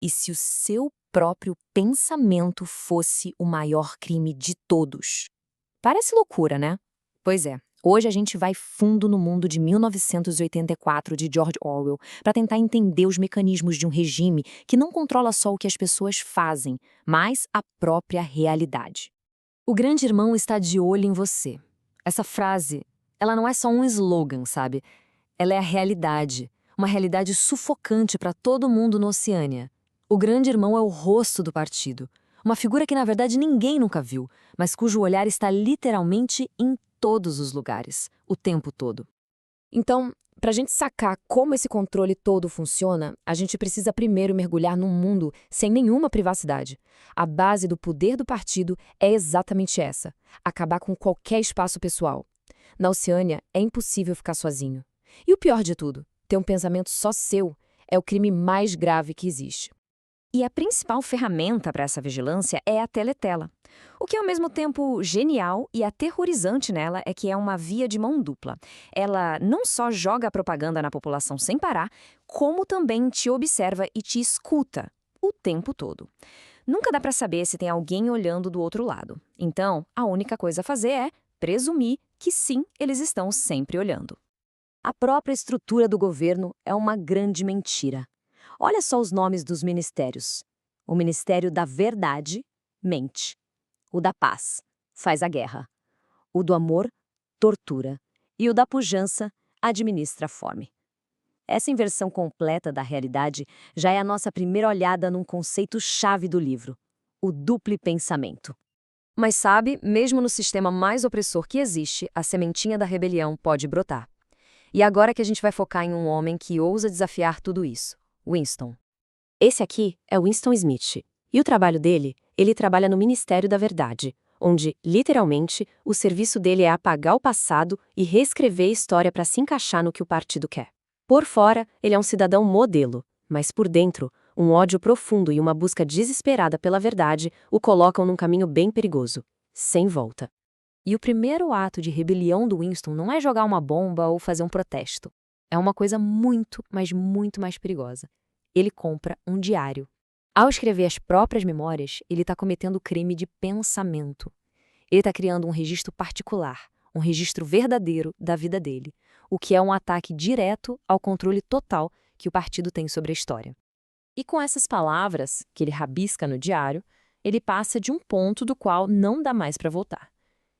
E se o seu próprio pensamento fosse o maior crime de todos? Parece loucura, né? Pois é. Hoje a gente vai fundo no mundo de 1984 de George Orwell para tentar entender os mecanismos de um regime que não controla só o que as pessoas fazem, mas a própria realidade. O grande irmão está de olho em você. Essa frase, ela não é só um slogan, sabe? Ela é a realidade, uma realidade sufocante para todo mundo no Oceania. O grande irmão é o rosto do partido, uma figura que na verdade ninguém nunca viu, mas cujo olhar está literalmente em todos os lugares, o tempo todo. Então, para a gente sacar como esse controle todo funciona, a gente precisa primeiro mergulhar num mundo sem nenhuma privacidade. A base do poder do partido é exatamente essa: acabar com qualquer espaço pessoal. Na Oceania, é impossível ficar sozinho. E o pior de tudo, ter um pensamento só seu é o crime mais grave que existe. E a principal ferramenta para essa vigilância é a teletela. O que é ao mesmo tempo genial e aterrorizante nela é que é uma via de mão dupla. Ela não só joga a propaganda na população sem parar, como também te observa e te escuta o tempo todo. Nunca dá para saber se tem alguém olhando do outro lado. Então, a única coisa a fazer é presumir que sim, eles estão sempre olhando. A própria estrutura do governo é uma grande mentira. Olha só os nomes dos ministérios. O Ministério da Verdade mente. O da Paz faz a guerra. O do Amor tortura. E o da Pujança administra a fome. Essa inversão completa da realidade já é a nossa primeira olhada num conceito-chave do livro: o duplo pensamento. Mas sabe, mesmo no sistema mais opressor que existe, a sementinha da rebelião pode brotar. E agora que a gente vai focar em um homem que ousa desafiar tudo isso: Winston. Esse aqui é Winston Smith. E o trabalho dele, ele trabalha no Ministério da Verdade, onde, literalmente, o serviço dele é apagar o passado e reescrever a história para se encaixar no que o partido quer. Por fora, ele é um cidadão modelo, mas por dentro, um ódio profundo e uma busca desesperada pela verdade o colocam num caminho bem perigoso, sem volta. E o primeiro ato de rebelião do Winston não é jogar uma bomba ou fazer um protesto. É uma coisa muito, mas muito mais perigosa. Ele compra um diário. Ao escrever as próprias memórias, ele está cometendo o crime de pensamento. Ele está criando um registro particular, um registro verdadeiro da vida dele, o que é um ataque direto ao controle total que o partido tem sobre a história. E com essas palavras, que ele rabisca no diário, ele passa de um ponto do qual não dá mais para voltar.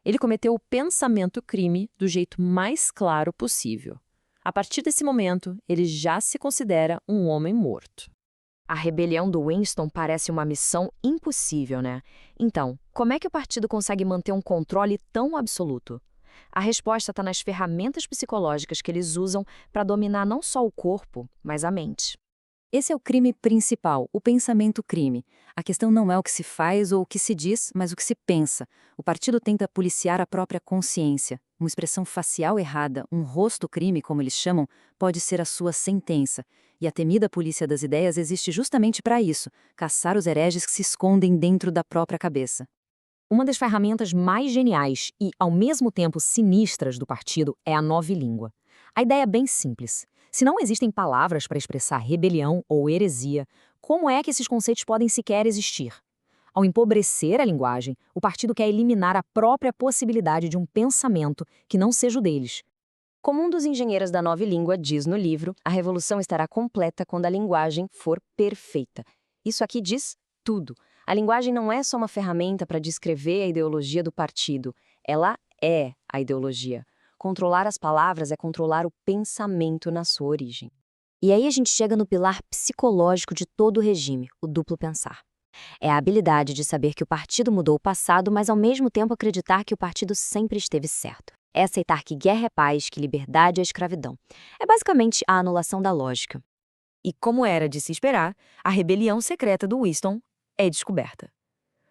Ele cometeu o pensamento-crime do jeito mais claro possível. A partir desse momento, ele já se considera um homem morto. A rebelião do Winston parece uma missão impossível, né? Então, como é que o partido consegue manter um controle tão absoluto? A resposta está nas ferramentas psicológicas que eles usam para dominar não só o corpo, mas a mente. Esse é o crime principal, o pensamento-crime. A questão não é o que se faz ou o que se diz, mas o que se pensa. O partido tenta policiar a própria consciência. Uma expressão facial errada, um rosto-crime, como eles chamam, pode ser a sua sentença. E a temida polícia das ideias existe justamente para isso: caçar os hereges que se escondem dentro da própria cabeça. Uma das ferramentas mais geniais e, ao mesmo tempo, sinistras do partido é a nova língua. A ideia é bem simples. Se não existem palavras para expressar rebelião ou heresia, como é que esses conceitos podem sequer existir? Ao empobrecer a linguagem, o partido quer eliminar a própria possibilidade de um pensamento que não seja o deles. Como um dos engenheiros da nova língua diz no livro, a revolução estará completa quando a linguagem for perfeita. Isso aqui diz tudo. A linguagem não é só uma ferramenta para descrever a ideologia do partido, ela é a ideologia. Controlar as palavras é controlar o pensamento na sua origem. E aí a gente chega no pilar psicológico de todo o regime, o duplo pensar. É a habilidade de saber que o partido mudou o passado, mas ao mesmo tempo acreditar que o partido sempre esteve certo. É aceitar que guerra é paz, que liberdade é escravidão. É basicamente a anulação da lógica. E como era de se esperar, a rebelião secreta do Winston é descoberta.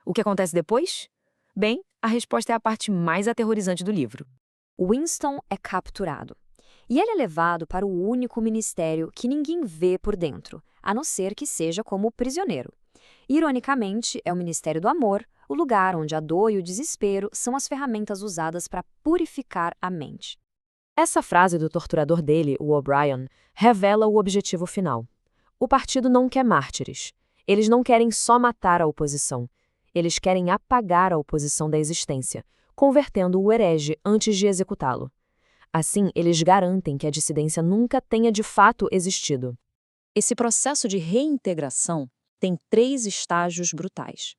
O que acontece depois? Bem, a resposta é a parte mais aterrorizante do livro. Winston é capturado. E ele é levado para o único ministério que ninguém vê por dentro, a não ser que seja como prisioneiro. Ironicamente, é o Ministério do Amor, o lugar onde a dor e o desespero são as ferramentas usadas para purificar a mente. Essa frase do torturador dele, o O'Brien, revela o objetivo final. O partido não quer mártires. Eles não querem só matar a oposição. Eles querem apagar a oposição da existência, convertendo o herege antes de executá-lo. Assim, eles garantem que a dissidência nunca tenha de fato existido. Esse processo de reintegração tem 3 estágios brutais.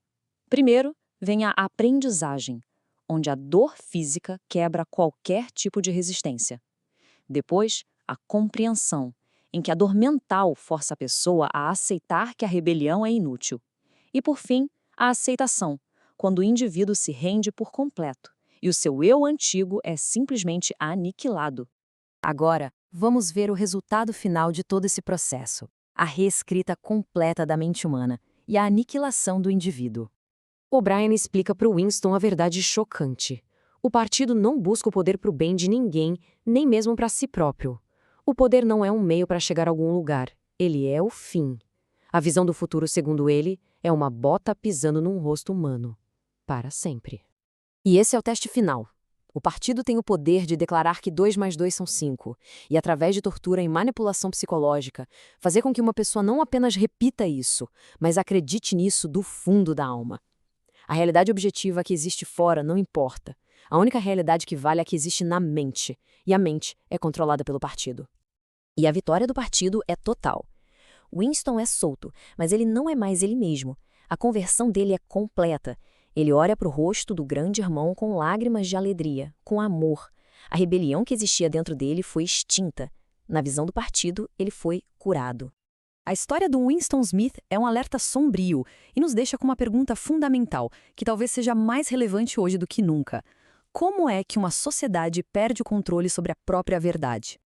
Primeiro, vem a aprendizagem, onde a dor física quebra qualquer tipo de resistência. Depois, a compreensão, em que a dor mental força a pessoa a aceitar que a rebelião é inútil. E, por fim, a aceitação, quando o indivíduo se rende por completo e o seu eu antigo é simplesmente aniquilado. Agora, vamos ver o resultado final de todo esse processo: a reescrita completa da mente humana e a aniquilação do indivíduo. O'Brien explica para Winston a verdade chocante. O partido não busca o poder para o bem de ninguém, nem mesmo para si próprio. O poder não é um meio para chegar a algum lugar, ele é o fim. A visão do futuro, segundo ele, é uma bota pisando num rosto humano. Para sempre. E esse é o teste final. O partido tem o poder de declarar que 2 mais 2 são 5, e através de tortura e manipulação psicológica, fazer com que uma pessoa não apenas repita isso, mas acredite nisso do fundo da alma. A realidade objetiva que existe fora não importa. A única realidade que vale é a que existe na mente, e a mente é controlada pelo partido. E a vitória do partido é total. Winston é solto, mas ele não é mais ele mesmo. A conversão dele é completa. Ele olha para o rosto do grande irmão com lágrimas de alegria, com amor. A rebelião que existia dentro dele foi extinta. Na visão do partido, ele foi curado. A história do Winston Smith é um alerta sombrio e nos deixa com uma pergunta fundamental, que talvez seja mais relevante hoje do que nunca. Como é que uma sociedade perde o controle sobre a própria verdade?